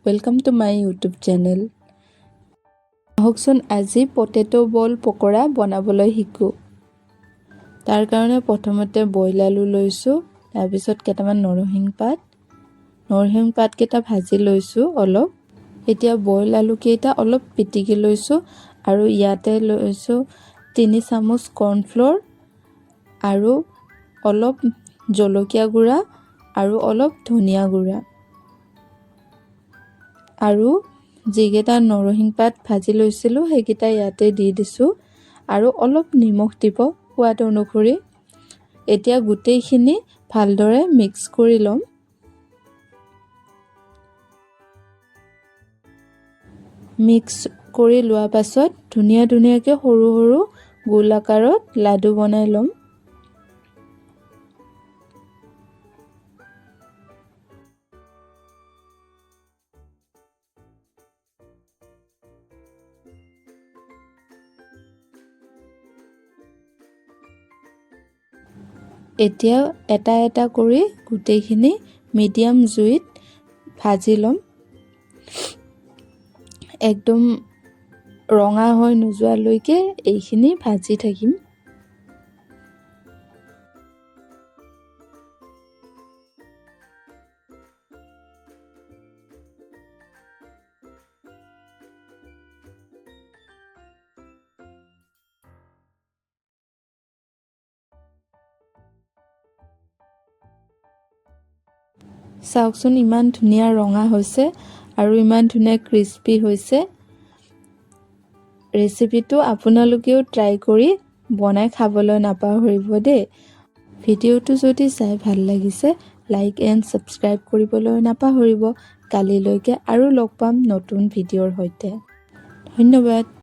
Welcome to my YouTube channel. আহকচোন আজি potato বল পকৰা বনাবলৈ শিকো। তাৰ কাৰণে প্ৰথমতে বইল আলু লৈছো, তাৰ পিছত কেইটামান নৰসিংহ পাত কেইটা ভাজি লৈছো অলপ। এতিয়া বইল আলু কেইটা অলপ পিটিকি লৈছো আৰু ইয়াতে লৈছো 3 চামুচ কৰ্ণফ্লোৰ আৰু অলপ জলকীয়া গুড়া আৰু অলপ ধনিয়া গুড়া। আৰু যিকেইটা নৰসিংহ পাত ভাজি লৈছিলোঁ সেইকেইটা ইয়াতে দি দিছোঁ আৰু অলপ নিমখ দিব সোৱাদ অনুসৰি। এতিয়া গোটেইখিনি ভালদৰে মিক্স কৰি ল'ম। মিক্স কৰি লোৱাৰ পাছত ধুনীয়াকৈ সৰু সৰু গোল আকাৰত লাডু বনাই ল'ম। এতিয়া এটা এটা কৰি গোটেইখিনি মিডিয়াম জুইত ভাজি ল'ম। একদম ৰঙা হৈ নোযোৱালৈকে এইখিনি ভাজি থাকিম। চাওকচোন ইমান ধুনীয়া ৰঙা হৈছে আৰু ইমান ধুনীয়া ক্ৰিস্পি হৈছে। ৰেচিপিটো আপোনালোকেও ট্ৰাই কৰি বনাই খাবলৈ নাপাহৰিব দেই। ভিডিঅ'টো যদি চাই ভাল লাগিছে লাইক এণ্ড ছাবস্ক্ৰাইব কৰিবলৈ নাপাহৰিব। কালিলৈকে আৰু লগ পাম নতুন ভিডিঅ'ৰ সৈতে। ধন্যবাদ।